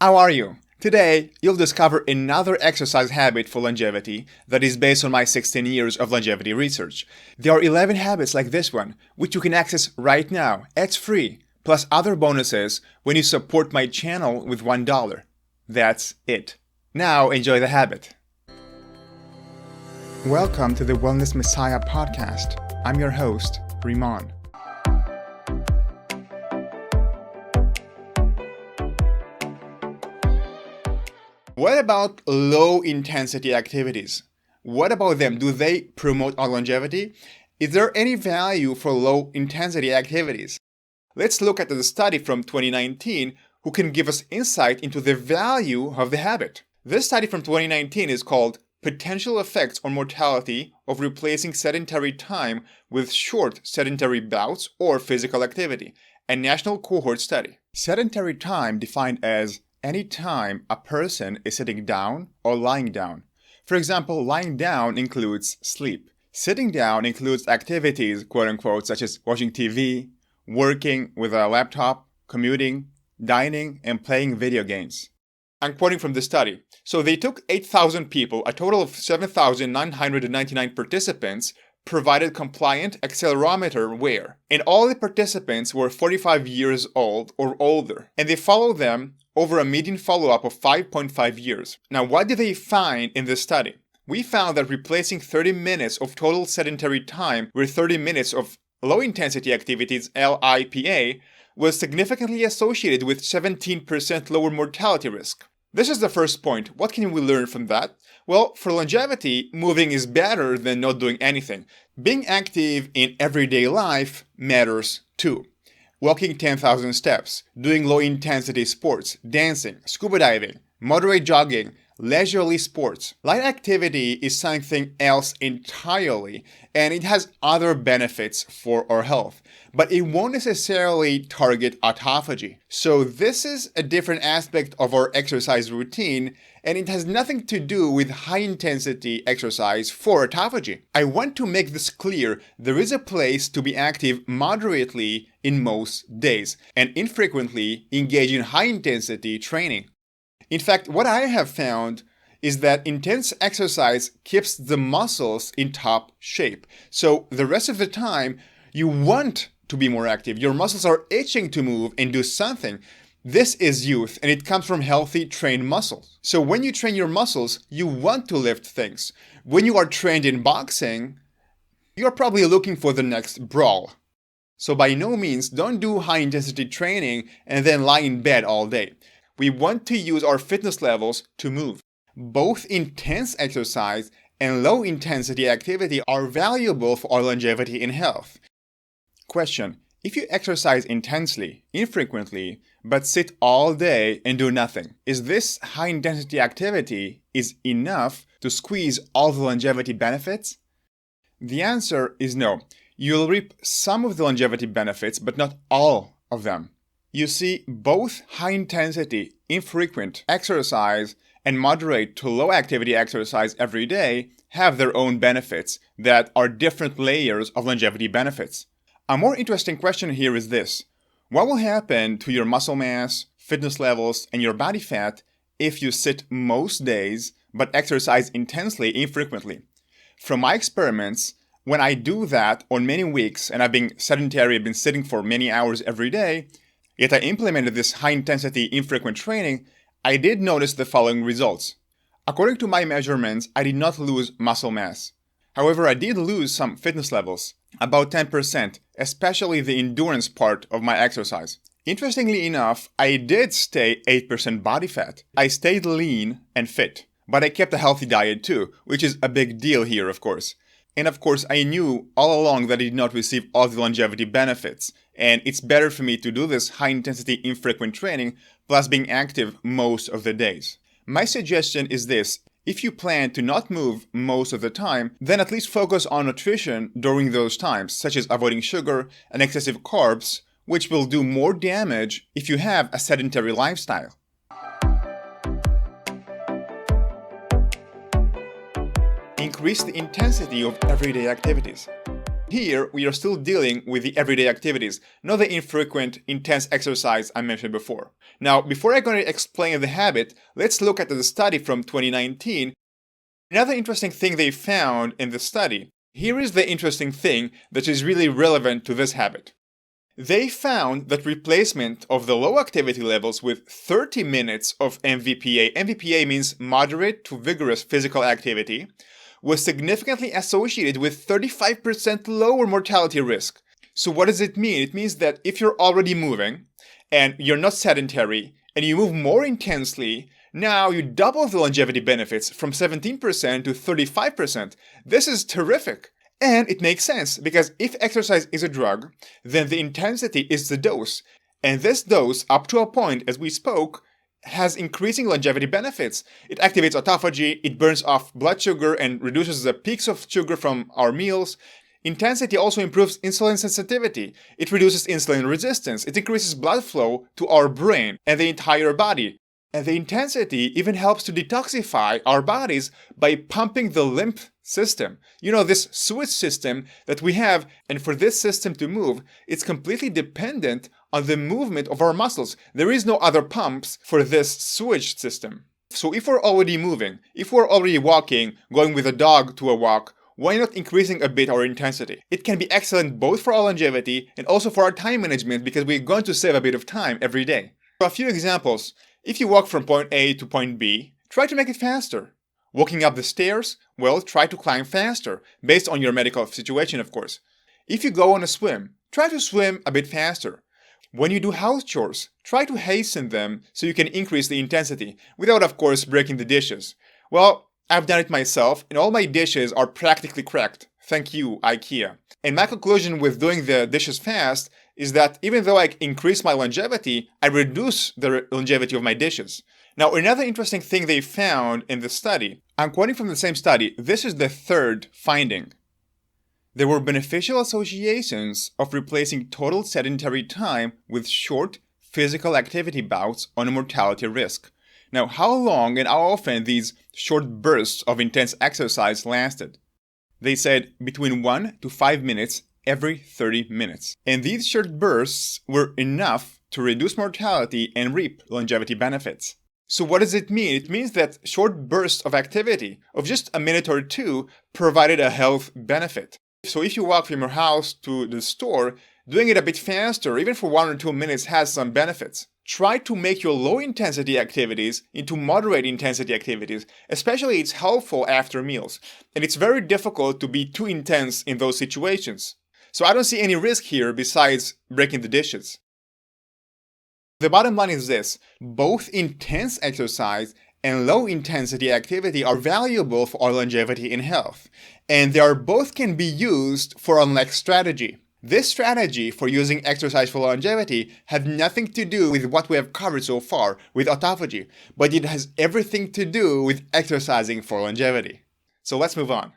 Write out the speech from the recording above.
How are you? Today, you'll discover another exercise habit for longevity that is based on my 16 years of longevity research. There are 11 habits like this one, which you can access right now. It's free, plus other bonuses when you support my channel with $1. That's it. Now, enjoy the habit. Welcome to the Wellness Messiah podcast. I'm your host, Rimon. What about low-intensity activities? What about them? Do they promote our longevity? Is there any value for low-intensity activities? Let's look at the study from 2019 who can give us insight into the value of the habit. This study from 2019 is called Potential Effects on Mortality of Replacing Sedentary Time with Short Sedentary Bouts or Physical Activity, a national cohort study. Sedentary time defined as any time a person is sitting down or lying down. For example, lying down includes sleep. Sitting down includes activities, quote-unquote, such as watching TV, working with a laptop, commuting, dining, and playing video games. I'm quoting from the study. So they took 8,000 people, a total of 7,999 participants, provided compliant accelerometer wear. And all the participants were 45 years old or older. And they followed them over a median follow-up of 5.5 years. Now, what did they find in this study? We found that replacing 30 minutes of total sedentary time with 30 minutes of low-intensity activities, LIPA, was significantly associated with 17% lower mortality risk. This is the first point. What can we learn from that? Well, for longevity, moving is better than not doing anything. Being active in everyday life matters too. Walking 10,000 steps, doing low-intensity sports, dancing, scuba diving, moderate jogging, leisurely sports. Light activity is something else entirely, and it has other benefits for our health, but it won't necessarily target autophagy. So this is a different aspect of our exercise routine, and it has nothing to do with high-intensity exercise for autophagy. I want to make this clear. There is a place to be active moderately in most days, and infrequently engage in high-intensity training. In fact, what I have found is that intense exercise keeps the muscles in top shape. So the rest of the time, you want to be more active. Your muscles are itching to move and do something. This is youth, and it comes from healthy, trained muscles. So when you train your muscles, you want to lift things. When you are trained in boxing, you're probably looking for the next brawl. So by no means, don't do high-intensity training and then lie in bed all day. We want to use our fitness levels to move. Both intense exercise and low-intensity activity are valuable for our longevity and health. Question: if you exercise intensely, infrequently, but sit all day and do nothing, is this high-intensity activity enough to squeeze all the longevity benefits? The answer is no. You'll reap some of the longevity benefits, but not all of them. You see, both high-intensity, infrequent exercise and moderate to low-activity exercise every day have their own benefits that are different layers of longevity benefits. A more interesting question here is this: what will happen to your muscle mass, fitness levels, and your body fat if you sit most days but exercise intensely infrequently? From my experiments, when I do that on many weeks, and I've been sedentary, I've been sitting for many hours every day, yet I implemented this high-intensity infrequent training, I did notice the following results. According to my measurements, I did not lose muscle mass. However, I did lose some fitness levels, about 10%, especially the endurance part of my exercise. Interestingly enough, I did stay 8% body fat. I stayed lean and fit, but I kept a healthy diet too, which is a big deal here, of course. And of course, I knew all along that I did not receive all the longevity benefits, and it's better for me to do this high-intensity infrequent training plus being active most of the days. My suggestion is this: if you plan to not move most of the time, then at least focus on nutrition during those times, such as avoiding sugar and excessive carbs, which will do more damage if you have a sedentary lifestyle. Increase the intensity of everyday activities. Here, we are still dealing with the everyday activities, not the infrequent, intense exercise I mentioned before. Now, before I'm going to explain the habit, let's look at the study from 2019. Another interesting thing they found in the study. Here is the interesting thing that is really relevant to this habit. They found that replacement of the low activity levels with 30 minutes of MVPA means moderate to vigorous physical activity, was significantly associated with 35% lower mortality risk. So what does it mean? It means that if you're already moving and you're not sedentary and you move more intensely, now you double the longevity benefits from 17% to 35%. This is terrific. And it makes sense because if exercise is a drug, then the intensity is the dose. And this dose, up to a point, as we spoke, has increasing longevity benefits. It activates autophagy, it burns off blood sugar and reduces the peaks of sugar from our meals. Intensity also improves insulin sensitivity. It reduces insulin resistance. It increases blood flow to our brain and the entire body. And the intensity even helps to detoxify our bodies by pumping the lymph system. You know, this switch system that we have, and for this system to move, it's completely dependent on the movement of our muscles. There is no other pumps for this switch system. So if we're already moving, if we're already walking, going with a dog to a walk, why not increasing a bit our intensity? It can be excellent both for our longevity and also for our time management because we're going to save a bit of time every day. For a few examples, if you walk from point A to point B, try to make it faster. Walking up the stairs, well, try to climb faster, based on your medical situation, of course. If you go on a swim, try to swim a bit faster. When you do house chores, try to hasten them so you can increase the intensity, without, of course, breaking the dishes. Well, I've done it myself, and all my dishes are practically cracked. Thank you, IKEA. And my conclusion with doing the dishes fast is that even though I increase my longevity, I reduce the longevity of my dishes. Now, another interesting thing they found in the study, I'm quoting from the same study, this is the third finding. There were beneficial associations of replacing total sedentary time with short physical activity bouts on a mortality risk. Now, how long and how often these short bursts of intense exercise lasted? They said between 1 to 5 minutes every 30 minutes. And these short bursts were enough to reduce mortality and reap longevity benefits. So what does it mean? It means that short bursts of activity of just a minute or two provided a health benefit. So if you walk from your house to the store, doing it a bit faster, even for 1 or 2 minutes, has some benefits. Try to make your low-intensity activities into moderate-intensity activities, especially it's helpful after meals. And it's very difficult to be too intense in those situations. So I don't see any risk here besides breaking the dishes. The bottom line is this: both intense exercise and low-intensity activity are valuable for our longevity and health, and they both can be used for our next strategy. This strategy for using exercise for longevity has nothing to do with what we have covered so far with autophagy, but it has everything to do with exercising for longevity. So let's move on.